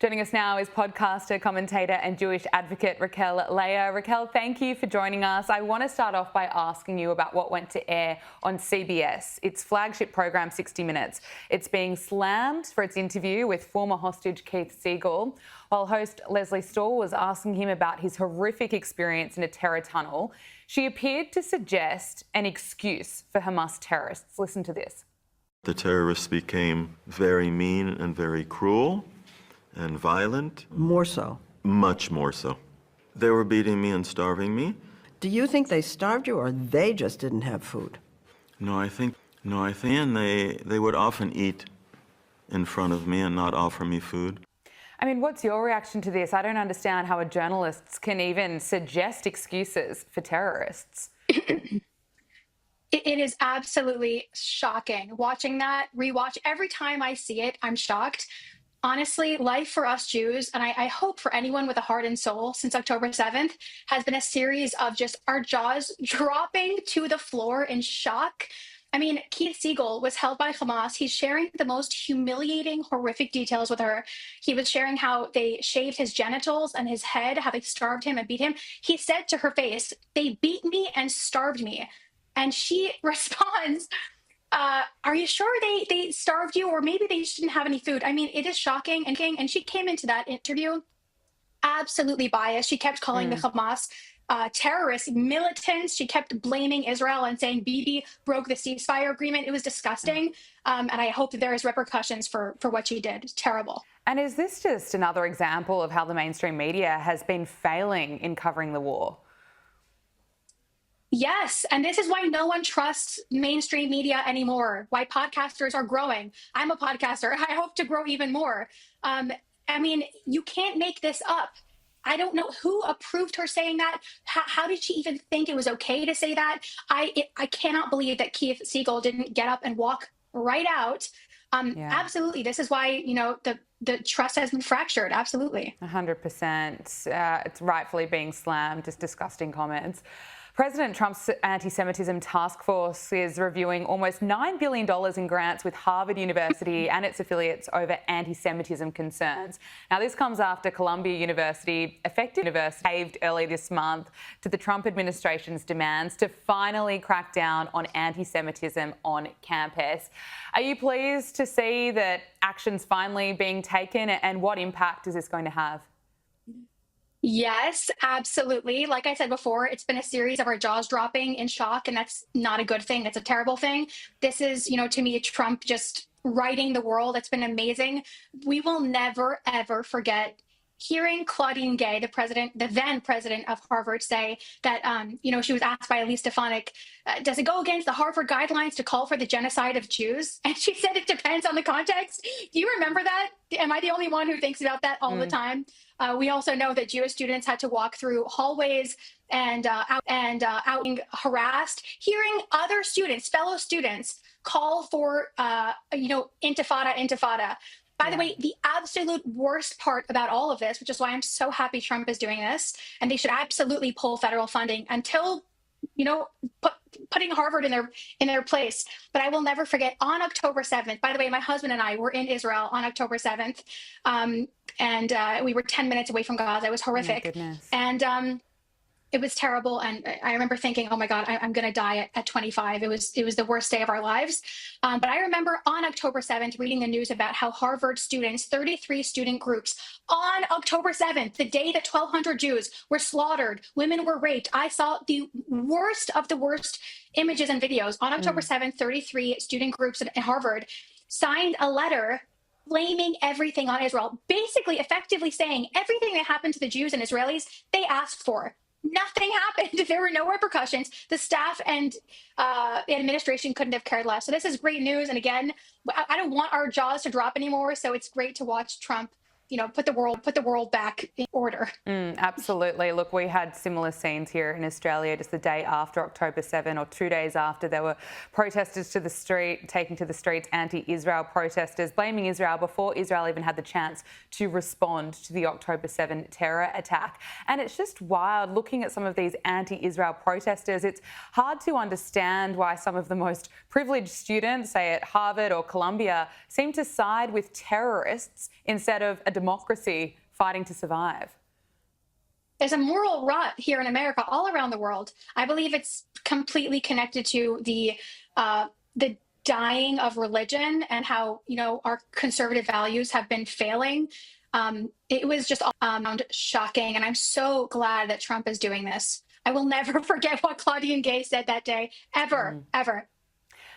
Joining us now is podcaster, commentator and Jewish advocate Raquel Leah. Raquel, thank you for joining us. I want to start off by asking you about what went to air on CBS, its flagship program 60 Minutes. It's being slammed for its interview with former hostage Keith Siegel, while host Leslie Stahl was asking him about his horrific experience in a terror tunnel. She appeared to suggest an excuse for Hamas terrorists. Listen to this. The terrorists became very mean and very cruel and violent. More so. Much more so. They were beating me and starving me. Do you think they starved you or they just didn't have food? No, I think and they would often eat in front of me and not offer me food. I mean, what's your reaction to this? I don't understand how a journalist can even suggest excuses for terrorists. It is absolutely shocking. Watching that, rewatch, every time I see it, I'm shocked. Honestly, life for us Jews, and I hope for anyone with a heart and soul since October 7th, has been a series of just our jaws dropping to the floor in shock. I mean, Keith Siegel was held by Hamas. He's sharing the most humiliating, horrific details with her. He was sharing how they shaved his genitals and his head, how they starved him and beat him. He said to her face, "They beat me and starved me." And she responds, are you sure they starved you, or maybe they just didn't have any food? I mean, it is shocking. And she came into that interview absolutely biased. She kept calling the Hamas terrorists, militants. She kept blaming Israel and saying Bibi broke the ceasefire agreement. It was disgusting. And I hope that there is repercussions for what she did. It's terrible. And is this just another example of how the mainstream media has been failing in covering the war? Yes, and this is why no one trusts mainstream media anymore, why podcasters are growing. I'm a podcaster. I hope to grow even more. I mean, you can't make this up. I don't know who approved her saying that. How did she even think it was okay to say that? I cannot believe that Keith Siegel didn't get up and walk right out. Absolutely. This is why, the trust has been fractured. Absolutely. 100%. It's rightfully being slammed. Just disgusting comments. President Trump's anti-Semitism task force is reviewing almost $9 billion in grants with Harvard University and its affiliates over anti-Semitism concerns. Now, this comes after Columbia University, caved early this month to the Trump administration's demands to finally crack down on anti-Semitism on campus. Are you pleased to see that action's finally being taken, and what impact is this going to have? Yes, absolutely. Like I said before, it's been a series of our jaws dropping in shock, and that's not a good thing. That's a terrible thing. This is, to me, Trump just righting the world. It's been amazing. We will never, ever forget hearing Claudine Gay, the then president of Harvard, say that, she was asked by Elise Stefanik, does it go against the Harvard guidelines to call for the genocide of Jews? And she said it depends on the context. Do you remember that? Am I the only one who thinks about that all the time? We also know that Jewish students had to walk through hallways and out being harassed, hearing other students, fellow students, call for, intifada. By the way, the absolute worst part about all of this, which is why I'm so happy Trump is doing this, and they should absolutely pull federal funding until, putting Harvard in their place. But I will never forget on October 7th, by the way, my husband and I were in Israel on October 7th, and we were 10 minutes away from Gaza. It was horrific. Oh, my goodness. And it was terrible. And I remember thinking, oh my God, I'm going to die at 25. It was the worst day of our lives. But I remember on October 7th, reading the news about how Harvard students, 33 student groups on October 7th, the day that 1,200 Jews were slaughtered, women were raped. I saw the worst of the worst images and videos. On October 7th, 33 student groups at Harvard signed a letter blaming everything on Israel, basically effectively saying everything that happened to the Jews and Israelis, they asked for. Nothing happened. There were no repercussions. The staff and the administration couldn't have cared less. So this is great news. And again, I don't want our jaws to drop anymore. So it's great to watch Trump, put the world back in order. Absolutely. Look, we had similar scenes here in Australia just the day after October 7, or 2 days after. There were protesters taking to the streets, anti-Israel protesters, blaming Israel before Israel even had the chance to respond to the October 7 terror attack. And it's just wild looking at some of these anti-Israel protesters. It's hard to understand why some of the most privileged students, say at Harvard or Columbia, seem to side with terrorists instead of a democracy fighting to survive? There's a moral rut here in America, all around the world. I believe it's completely connected to the dying of religion and how, you know, our conservative values have been failing. It was just shocking, and I'm so glad that Trump is doing this. I will never forget what Claudine Gay said that day, ever, ever.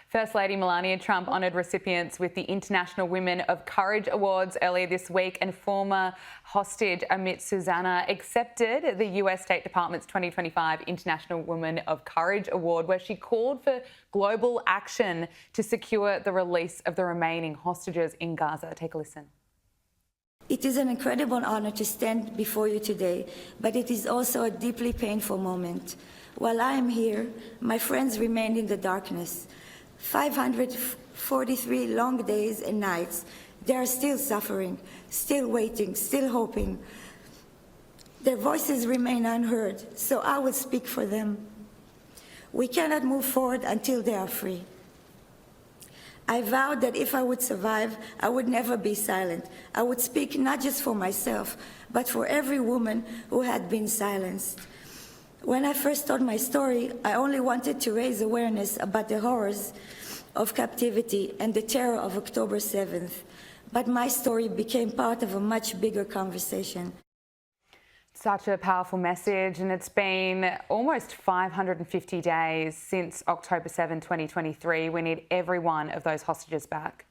First Lady Melania Trump honoured recipients with the International Women of Courage Awards earlier this week, and former hostage Amit Susanna accepted the US State Department's 2025 International Women of Courage Award, where she called for global action to secure the release of the remaining hostages in Gaza. Take a listen. It is an incredible honor to stand before you today, but it is also a deeply painful moment. While I am here, my friends remain in the darkness. 543 long days and nights. They are still suffering, still waiting, still hoping. Their voices remain unheard, so I will speak for them. We cannot move forward until they are free. I vowed that if I would survive, I would never be silent. I would speak not just for myself, but for every woman who had been silenced. When I first told my story, I only wanted to raise awareness about the horrors of captivity and the terror of October 7th. But my story became part of a much bigger conversation. Such a powerful message, and it's been almost 550 days since October 7, 2023. We need every one of those hostages back.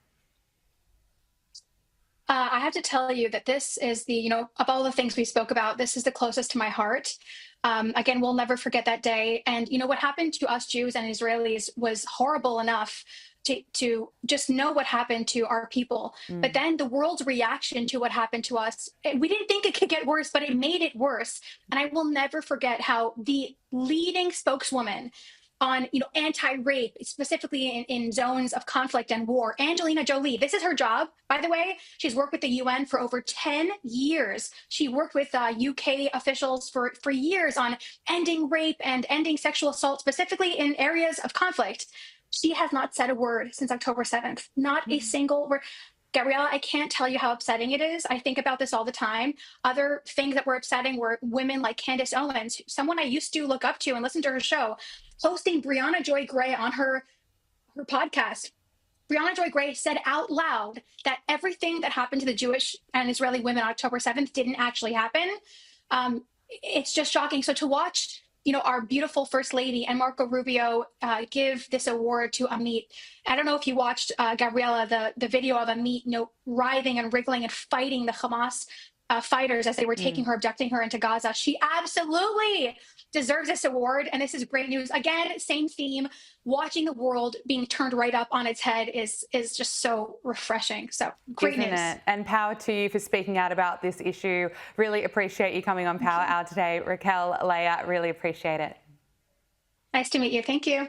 I have to tell you that this is of all the things we spoke about, this is the closest to my heart. Again, we'll never forget that day. And, you know, what happened to us Jews and Israelis was horrible enough to just know what happened to our people. But then the world's reaction to what happened to us, we didn't think it could get worse, but it made it worse. And I will never forget how the leading spokeswoman on, you know, anti-rape, specifically in zones of conflict and war, Jolie, this is her job, by the way. She's worked with the UN for over 10 years. She worked with UK officials for years on ending rape and ending sexual assault, specifically in areas of conflict. She has not said a word since October 7th, not a single word. Gabriella, I can't tell you how upsetting it is. I think about this all the time. Other things that were upsetting were women like Candace Owens, someone I used to look up to and listen to her show, hosting Brianna Joy Gray on her podcast. Brianna Joy Gray said out loud that everything that happened to the Jewish and Israeli women on October 7th didn't actually happen. It's just shocking. So to watch, you know, our beautiful First Lady and Marco Rubio give this award to Amit. I don't know if you watched, Gabriella, the video of Amit, you know, writhing and wriggling and fighting the Hamas fighters as they were taking her, abducting her into Gaza. She absolutely deserves this award, and this is great news. Again, same theme. Watching the world being turned right up on its head is just so refreshing. So great news. And power to you for speaking out about this issue. Really appreciate you coming on Power Hour today. Raquel, Leah, really appreciate it. Nice to meet you. Thank you.